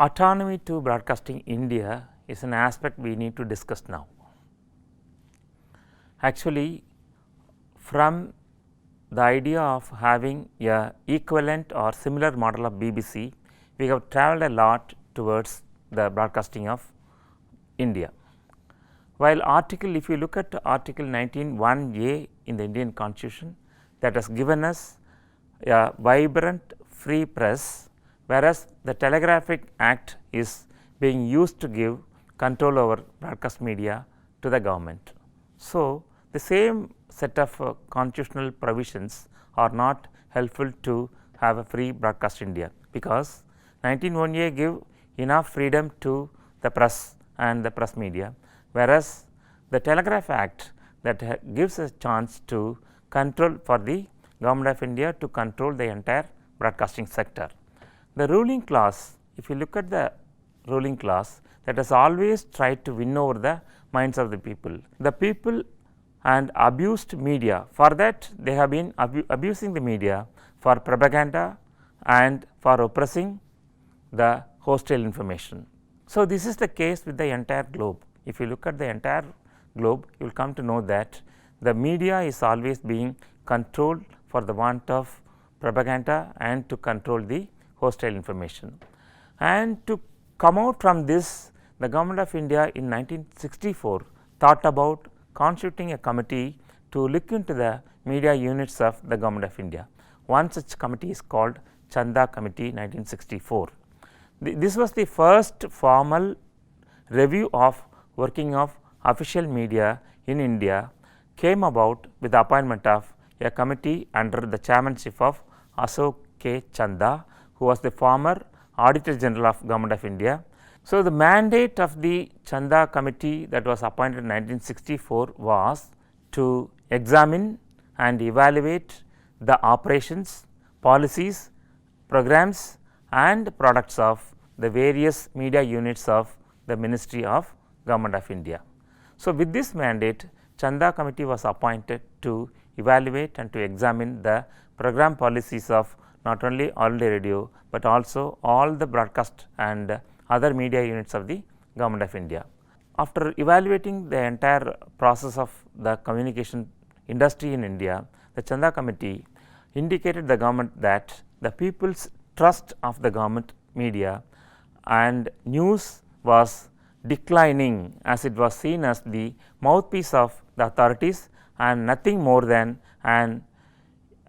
Autonomy to broadcasting India is an aspect we need to discuss now. Actually, from the idea of having a equivalent or similar model of BBC, we have travelled a lot towards the broadcasting of India. While if you look at article 19(1)(a) in the Indian Constitution, that has given us a vibrant free press, whereas the Telegraphic Act is being used to give control over broadcast media to the government. So, the same set of constitutional provisions are not helpful to have a free broadcast India, because 19(1)(a) give enough freedom to the press and the press media, whereas the Telegraph Act that gives a chance to control for the Government of India to control the entire broadcasting sector. The ruling class, if you look at the ruling class, that has always tried to win over the minds of the people. The people and abused media, for that they have been abusing the media for propaganda and for oppressing the hostile information. So, this is the case with the entire globe. If you look at the entire globe, you will come to know that the media is always being controlled for the want of propaganda and to control the hostile information. And to come out from this, the Government of India in 1964 thought about constituting a committee to look into the media units of the Government of India. One such committee is called Chanda Committee 1964. This was the first formal review of working of official media in India, came about with the appointment of a committee under the chairmanship of Ashok K. Chanda, who was the former Auditor General of Government of India. So, the mandate of the Chanda Committee that was appointed in 1964 was to examine and evaluate the operations, policies, programs and products of the various media units of the Ministry of Government of India. So, with this mandate, Chanda Committee was appointed to evaluate and to examine the program policies of not only All India Radio, but also all the broadcast and other media units of the Government of India. After evaluating the entire process of the communication industry in India, the Chanda Committee indicated the government that the people's trust of the government media and news was declining, as it was seen as the mouthpiece of the authorities and nothing more than an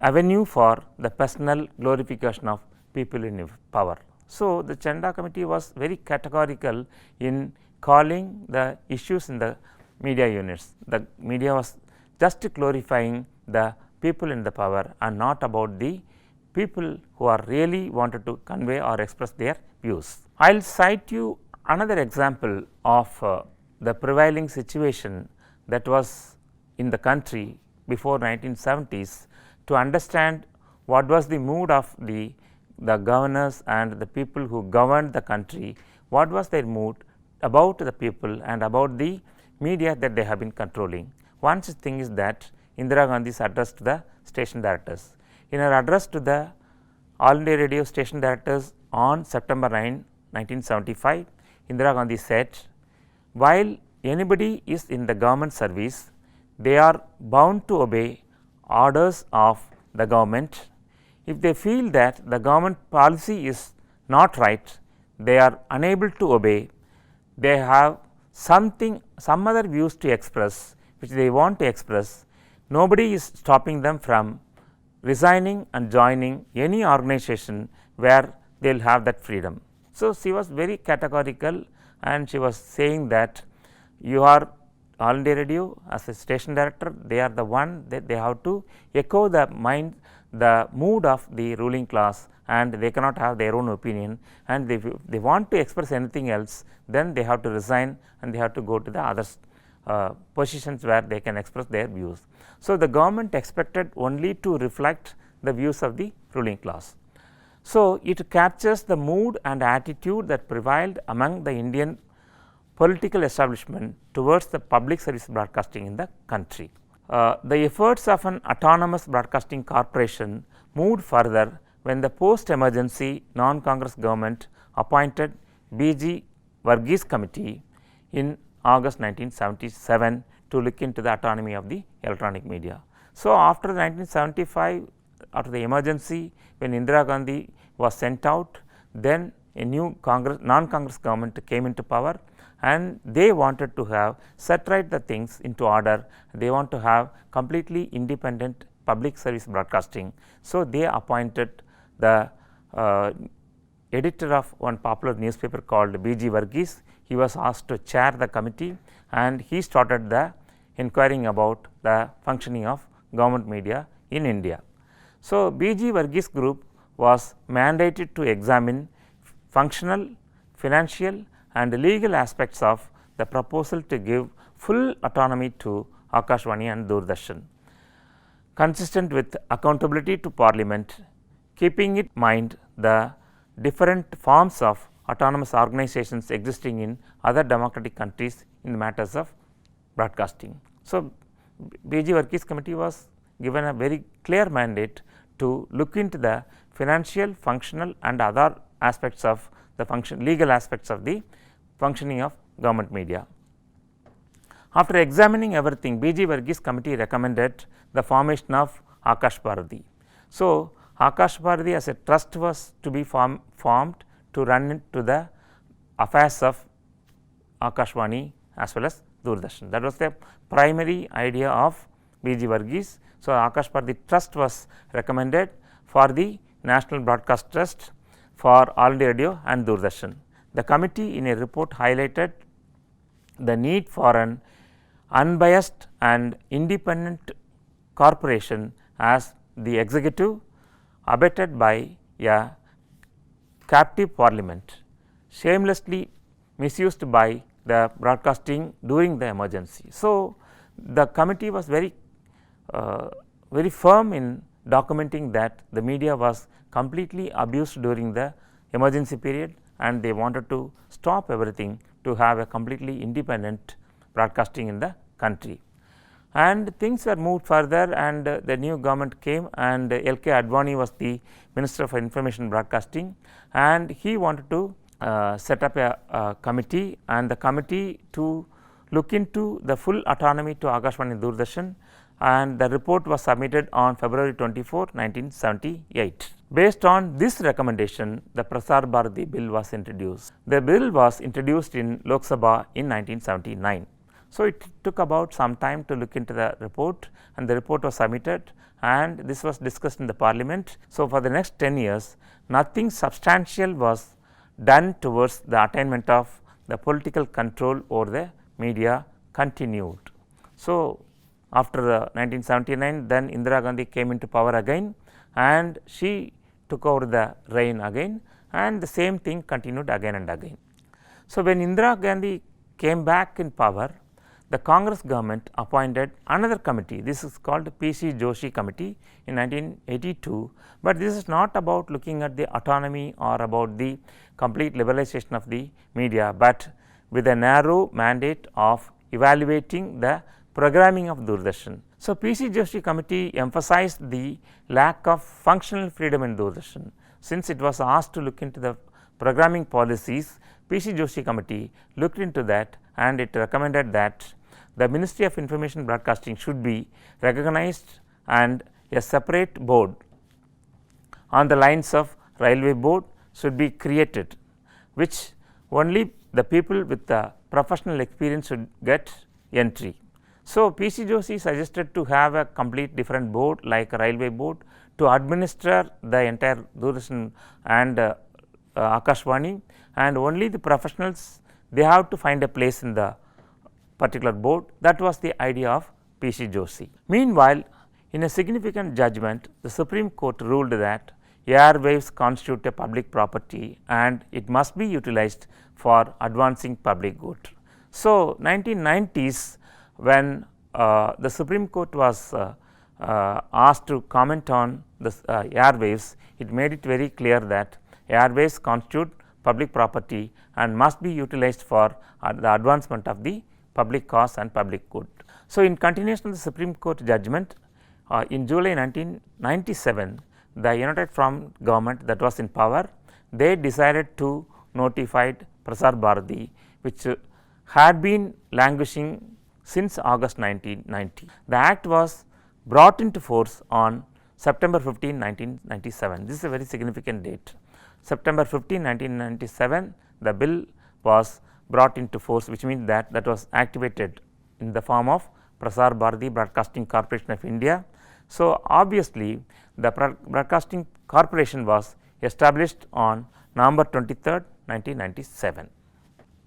avenue for the personal glorification of people in power. So, the Chanda Committee was very categorical in calling the issues in the media units. The media was just glorifying the people in the power and not about the people who are really wanted to convey or express their views. I will cite you another example of the prevailing situation that was in the country before 1970s to understand what was the mood of the governors and the people who governed the country, what was their mood about the people and about the media that they have been controlling. One such thing is that Indira Gandhi's address to the station directors. In her address to the All India Radio station directors on September 9, 1975, Indira Gandhi said, while anybody is in the government service, they are bound to obey orders of the government. If they feel that the government policy is not right, they are unable to obey, they have some other views to express which they want to express, nobody is stopping them from resigning and joining any organization where they will have that freedom. So, she was very categorical and she was saying that you are All India Radio as a station director, they are the one that they have to echo the mood of the ruling class and they cannot have their own opinion, and if they want to express anything else, then they have to resign and they have to go to the other positions where they can express their views. So, the government expected only to reflect the views of the ruling class. So, it captures the mood and attitude that prevailed among the Indian political establishment towards the public service broadcasting in the country. The efforts of an autonomous broadcasting corporation moved further when the post emergency non-Congress government appointed B.G. Varghese committee in August 1977 to look into the autonomy of the electronic media. So, after 1975, after the emergency, when Indira Gandhi was sent out, then a new non-Congress government came into power, and they wanted to have set right the things into order. They want to have completely independent public service broadcasting. So, they appointed the editor of one popular newspaper called B.G. Varghese. He was asked to chair the committee, and he started the inquiring about the functioning of government media in India. So, B.G. Varghese group was mandated to examine functional, financial and legal aspects of the proposal to give full autonomy to Akashvani and Doordarshan, consistent with accountability to Parliament, keeping in mind the different forms of autonomous organizations existing in other democratic countries in the matters of broadcasting. So, B.G. Varghese committee was given a very clear mandate to look into the financial, functional and other aspects of the legal aspects of the functioning of government media. After examining everything, B.G. Varghese committee recommended the formation of Akash Bharathi. So, Akash Bharathi as a trust was to be formed to run into the affairs of Akashvani as well as Doordarshan. That was the primary idea of B.G. Varghese. So, Akash Bharathi trust was recommended for the National Broadcast Trust for All India Radio and Doordarshan. The committee in a report highlighted the need for an unbiased and independent corporation as the executive abetted by a captive parliament, shamelessly misused by the broadcasting during the emergency. So, the committee was very firm in documenting that the media was completely abused during the emergency period, and they wanted to stop everything to have a completely independent broadcasting in the country. And things were moved further, and the new government came, and L.K. Advani was the Minister for Information Broadcasting, and he wanted to set up a committee, and the committee to look into the full autonomy to Akashvani and Doordarshan, and the report was submitted on February 24, 1978. Based on this recommendation, the Prasar Bharathi bill was introduced. The bill was introduced in Lok Sabha in 1979. So, it took about some time to look into the report, and the report was submitted, and this was discussed in the parliament. So, for the next 10 years, nothing substantial was done towards the attainment of the political control over the media continued. So, after 1979, then Indira Gandhi came into power again, and she took over the reign again, and the same thing continued again and again. So, when Indira Gandhi came back in power, the Congress government appointed another committee. This is called P.C. Joshi committee in 1982, but this is not about looking at the autonomy or about the complete liberalization of the media, but with a narrow mandate of evaluating the programming of Doordarshan. So, P.C. Joshi committee emphasized the lack of functional freedom in Doordarshan. Since it was asked to look into the programming policies, P.C. Joshi committee looked into that, and it recommended that the Ministry of Information Broadcasting should be recognized, and a separate board on the lines of railway board should be created, which only the people with the professional experience should get entry. So, P.C. Joshi suggested to have a complete different board like a railway board to administer the entire Doordarshan and Akashvani, and only the professionals, they have to find a place in the particular board. That was the idea of P.C. Joshi. Meanwhile, in a significant judgment, the Supreme Court ruled that airwaves constitute a public property and it must be utilized for advancing public good. So, 1990s, when the Supreme Court was asked to comment on the airwaves, it made it very clear that airwaves constitute public property and must be utilized for the advancement of the public cause and public good. So, in continuation of the Supreme Court judgment, in July 1997, the United Front government that was in power, they decided to notify Prasar Bharathi, which had been languishing since August 1990. The Act was brought into force on September 15, 1997. This is a very significant date. September 15, 1997, the bill was brought into force, which means that was activated in the form of Prasar Bharathi Broadcasting Corporation of India. So, obviously, the Broadcasting Corporation was established on November 23, 1997.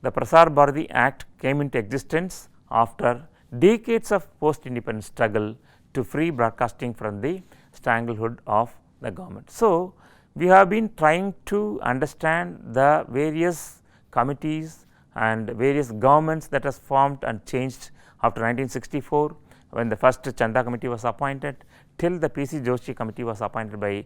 The Prasar Bharathi Act came into existence after decades of post-independence struggle to free broadcasting from the stranglehold of the government. So, we have been trying to understand the various committees and various governments that has formed and changed after 1964, when the first Chanda committee was appointed, till the P.C. Joshi committee was appointed by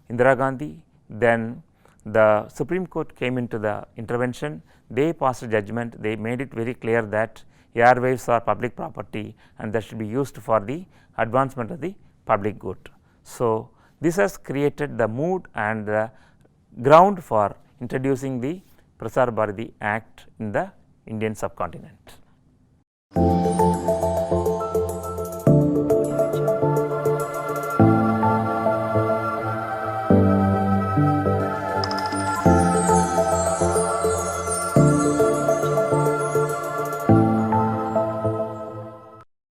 Indira Gandhi. Then the Supreme Court came into the intervention. They passed a judgment. They made it very clear that airwaves are public property and that should be used for the advancement of the public good. So, this has created the mood and the ground for introducing the Prasar Bharathi Act in the Indian subcontinent.